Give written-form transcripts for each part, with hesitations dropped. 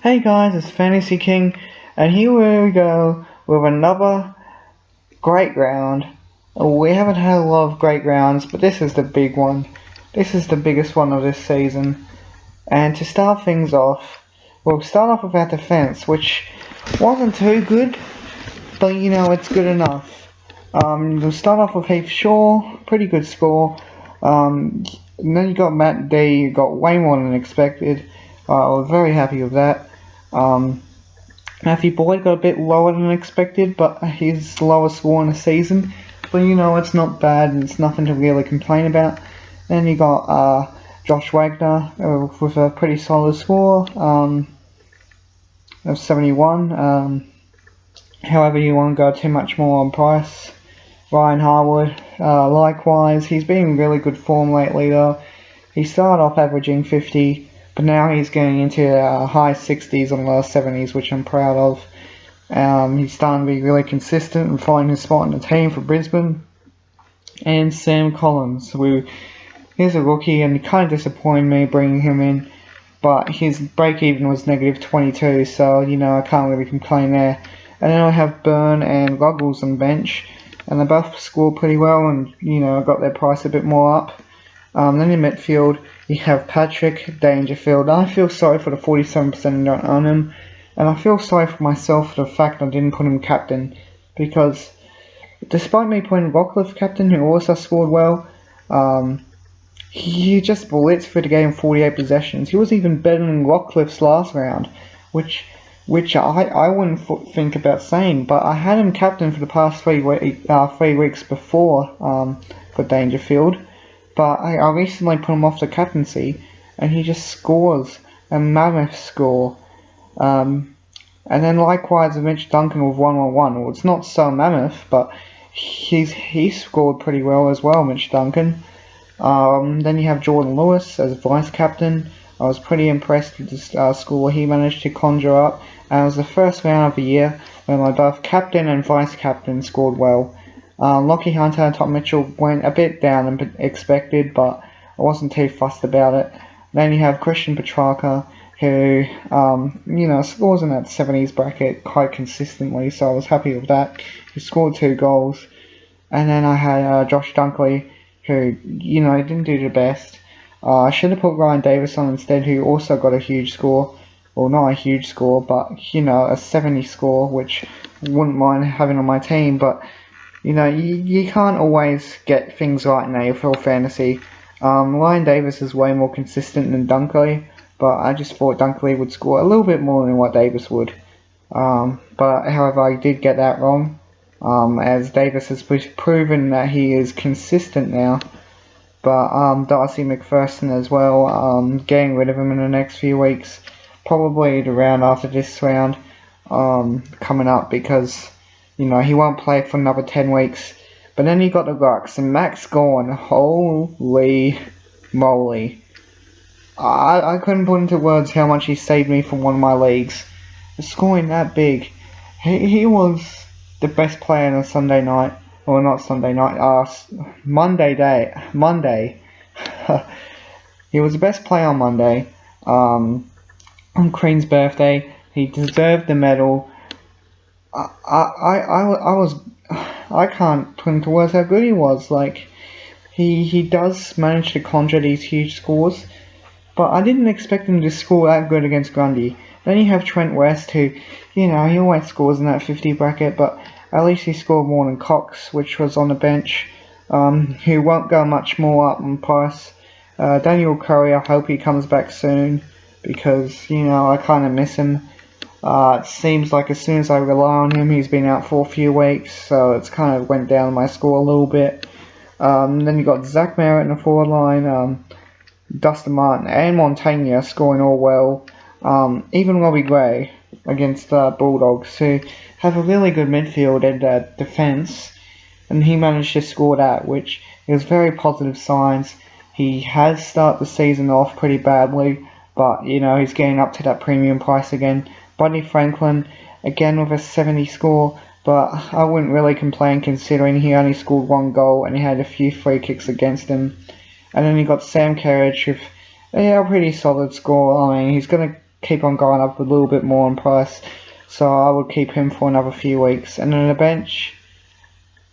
Hey guys, it's Fantasy King, and here we go with another great round. We haven't had a lot of great rounds, but this is the big one. This is the biggest one of this season. And to start things off, we'll start off with our defense, which wasn't too good, but you know, it's good enough. We'll start off with Heath Shaw, pretty good score. And then you got Matt D, you got way more than expected. I was very happy with that. Matthew Boyd got a bit lower than expected, but his lowest score in the season. But you know, it's not bad and it's nothing to really complain about. Then you got Josh Wagner with a pretty solid score of 71. However, you won't go too much more on price. Ryan Harwood, likewise, he's been in really good form lately though. He started off averaging 50. But now he's getting into high 60s and low 70s, which I'm proud of. He's starting to be really consistent and finding his spot in the team for Brisbane. And Sam Collins, he's a rookie and he kind of disappointed me bringing him in. But his break-even was negative 22, so you know, I can't really complain there. And then I have Byrne and Ruggles on the bench. And they both scored pretty well and, you know, got their price a bit more up. Then in midfield, you have Patrick Dangerfield. I feel sorry for the 47% who don't own him. And I feel sorry for myself for the fact I didn't put him captain. Because despite me putting Rockcliffe captain, who also scored well, he just blitzed for the game 48 possessions. He was even better than Rockcliffe's last round. Which I wouldn't think about saying. But I had him captain for the past 3 weeks before for Dangerfield. But I recently put him off the captaincy, and he just scores a mammoth score. And then likewise, Mitch Duncan with 111. Well, it's not so mammoth, but he scored pretty well as well, Mitch Duncan. Then you have Jordan Lewis as vice captain. I was pretty impressed with the score he managed to conjure up. And it was the first round of the year when my both captain and vice captain scored well. Lockie Hunter and Tom Mitchell went a bit down than expected, but I wasn't too fussed about it. Then you have Christian Petrarca, who, you know, scores in that 70s bracket quite consistently, so I was happy with that. He scored 2 goals. And then I had Josh Dunkley, who, you know, didn't do the best. I should have put Ryan Davis on instead, who also got a huge score. Well, not a huge score, but, you know, a 70 score, which I wouldn't mind having on my team, but you know, you can't always get things right in AFL fantasy. Ryan Davis is way more consistent than Dunkley, but I just thought Dunkley would score a little bit more than what Davis would. But however, I did get that wrong, as Davis has proven that he is consistent now. But Darcy McPherson as well, getting rid of him in the next few weeks, probably the round after this round coming up, because you know, he won't play for another 10 weeks. But then he got the Rucks, and Max Gorn, holy moly. I couldn't put into words how much he saved me from one of my leagues. Scoring that big. He was the best player on a Sunday night. Or not Sunday night, Monday. He was the best player on Monday. On Crean's birthday. He deserved the medal. I can't put into words how good he was. Like, he does manage to conjure these huge scores, but I didn't expect him to score that good against Grundy. Then you have Trent West, who, you know, he always scores in that 50 bracket, but at least he scored more than Cox, which was on the bench, who won't go much more up in price. Daniel Curry, I hope he comes back soon, because, you know, I kind of miss him. It seems like as soon as I rely on him, he's been out for a few weeks, so it's kind of went down my score a little bit. Then you got Zach Merritt in the forward line, Dustin Martin and Montagna scoring all well. Even Robbie Gray against the Bulldogs, who have a really good midfield and defence, and he managed to score that, which is very positive signs. He has started the season off pretty badly, but you know, he's getting up to that premium price again. Buddy Franklin, again with a 70 score, but I wouldn't really complain considering he only scored 1 goal and he had a few free kicks against him. And then you got Sam Kerridge with a pretty solid score. I mean, he's going to keep on going up a little bit more in price. So I would keep him for another few weeks. And on the bench,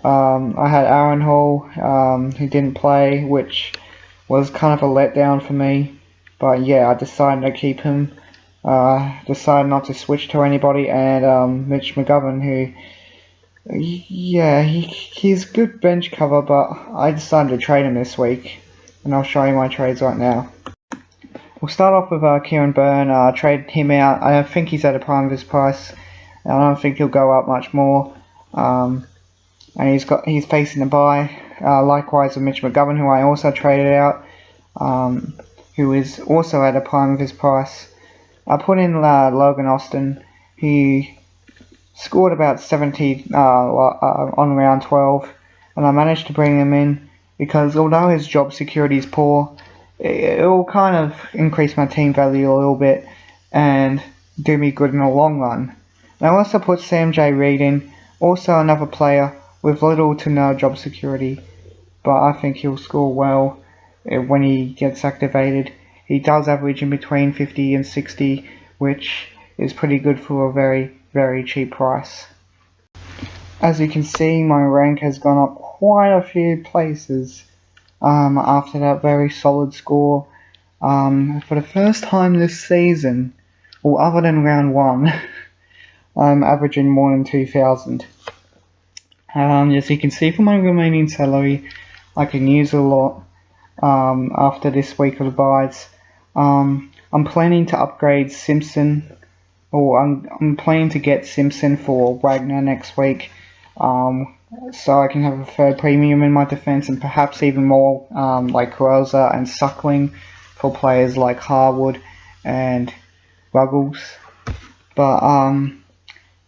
I had Aaron Hall, who didn't play, which was kind of a letdown for me. But yeah, I decided to keep him. Decided not to switch to anybody, and Mitch McGovern, who, yeah, he's good bench cover, but I decided to trade him this week, and I'll show you my trades right now. We'll start off with Kieran Byrne. Traded him out. I don't think he's at the prime of his price. I don't think he'll go up much more. And he's facing a bye. Likewise with Mitch McGovern, who I also traded out, who is also at the prime of his price. I put in Logan Austin. He scored about 70 on round 12, and I managed to bring him in because although his job security is poor, it will kind of increase my team value a little bit and do me good in the long run. And I also put Sam J. Reid in, also another player with little to no job security, but I think he'll score well when he gets activated. He does average in between 50 and 60, which is pretty good for a very, very cheap price. As you can see, my rank has gone up quite a few places after that very solid score. For the first time this season, or other than round 1, I'm averaging more than 2,000. As you can see from my remaining salary, I can use a lot after this week of the buys. I'm planning to upgrade Simpson, or I'm planning to get Simpson for Wagner next week, so I can have a third premium in my defence, and perhaps even more like Rosa and Suckling for players like Harwood and Ruggles. But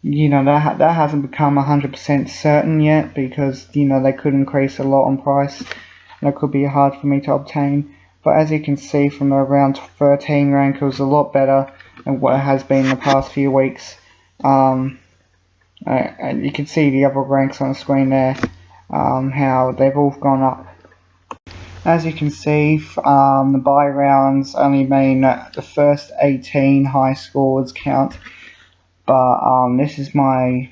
you know, that hasn't become 100% certain yet, because you know they could increase a lot on price, and it could be hard for me to obtain. But as you can see from the round 13 rank, it was a lot better than what it has been in the past few weeks. And you can see the other ranks on the screen there, how they've all gone up. As you can see, the buy rounds only mean the first 18 high scores count. But this is going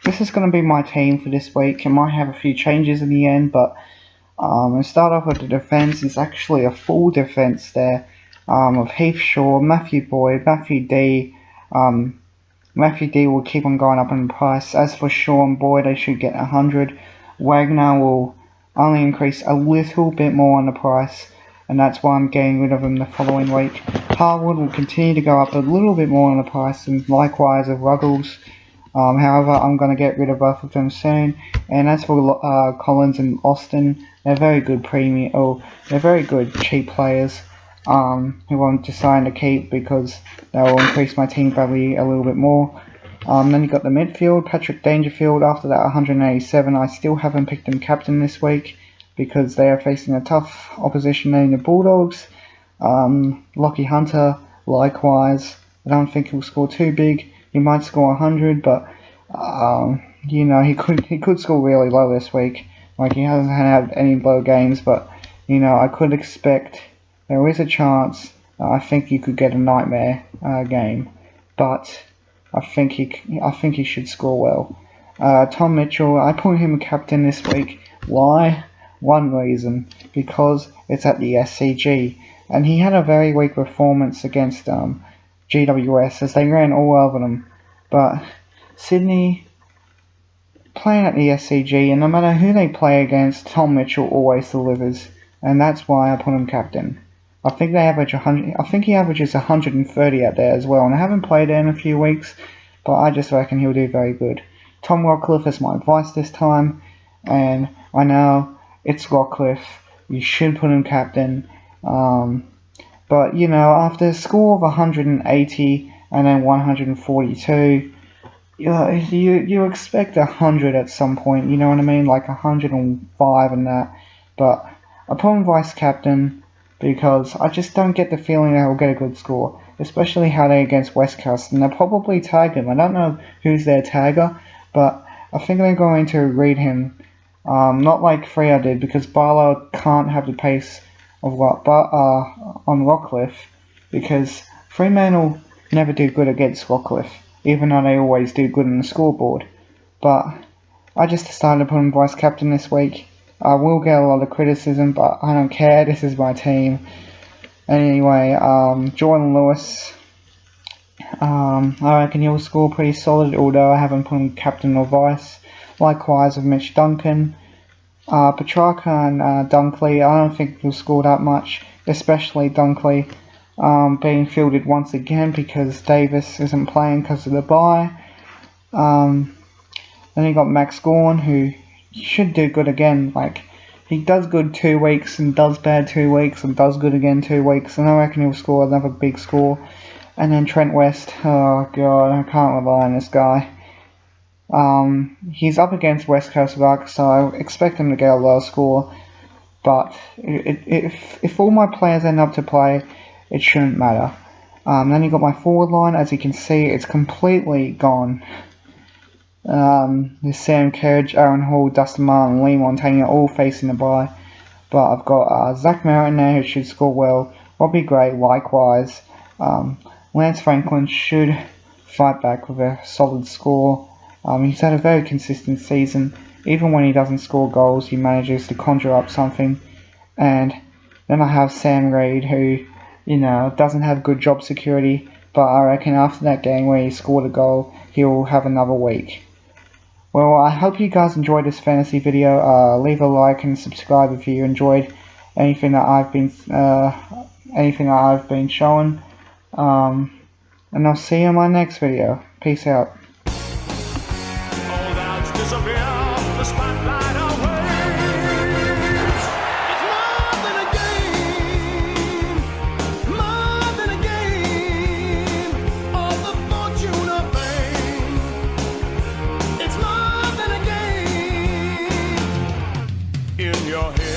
to be my team for this week. It might have a few changes in the end, but I'll start off with the defence. It's actually a full defence there, of Heath Shaw, Matthew Boyd, Matthew D. Matthew D will keep on going up in price. As for Shaw and Boyd, they should get 100. Wagner will only increase a little bit more on the price, and that's why I'm getting rid of him the following week. Harwood will continue to go up a little bit more on the price, and likewise with Ruggles. However, I'm going to get rid of both of them soon. And as for Collins and Austin, they're very good they're very good cheap players who I'm deciding to keep because they will increase my team value a little bit more. Then you got the midfield, Patrick Dangerfield. After that 187, I still haven't picked him captain this week because they are facing a tough opposition in the Bulldogs. Lockie Hunter, likewise. I don't think he'll score too big. He might score 100, but you know, he could score really low this week. Like, he hasn't had any low games, but you know, I could expect there is a chance. I think you could get a nightmare game, but I think he should score well. Tom Mitchell, I put him captain this week. Why? One reason, because it's at the SCG, and he had a very weak performance against GWS as they ran all over them. But Sydney playing at the SCG, and no matter who they play against, Tom Mitchell always delivers, and that's why I put him captain. I think they average 100. I think he averages 130 out there as well, and I haven't played there in a few weeks, but I just reckon he'll do very good. Tom Rockcliffe is my advice this time, and I know it's Rockcliffe. You should put him captain. But you know, after a score of 180 and then 142, you expect 100 at some point. You know what I mean, like 105 and that. But I put him vice captain because I just don't get the feeling that he'll get a good score, especially how they against West Coast, and they'll probably tag him. I don't know who's their tagger, but I think they're going to read him. Not like Freo did, because Barlow can't have the pace of on Rockcliffe, because Fremantle never do good against Rockcliffe, even though they always do good on the scoreboard. But I just decided to put him vice captain this week. I will get a lot of criticism, but I don't care. This is my team. Anyway, Jordan Lewis, I reckon he'll score pretty solid, although I haven't put him captain or vice. Likewise with Mitch Duncan. Petrarca and Dunkley, I don't think he'll score that much, especially Dunkley being fielded once again because Davis isn't playing because of the bye. Then you got Max Gawn, who should do good again. Like, he does good 2 weeks and does bad 2 weeks and does good again 2 weeks, and I reckon he'll score another big score. And then Trent West, oh god, I can't rely on this guy. He's up against West Coast Rock, so I expect him to get a low score. But if all my players end up to play, it shouldn't matter. Then you got my forward line. As you can see, it's completely gone. There's Sam Kerridge, Aaron Hall, Dustin Martin, Lee Montagna all facing the bye. But I've got Zach Merritt there who should score well. Robbie Gray likewise. Lance Franklin should fight back with a solid score. He's had a very consistent season. Even when he doesn't score goals, he manages to conjure up something. And then I have Sam Reid, who, doesn't have good job security, but I reckon after that game where he scored a goal, he'll have another week. Well, I hope you guys enjoyed this fantasy video. Leave a like and subscribe if you enjoyed anything that I've been showing. And I'll see you in my next video. Peace out. In your head.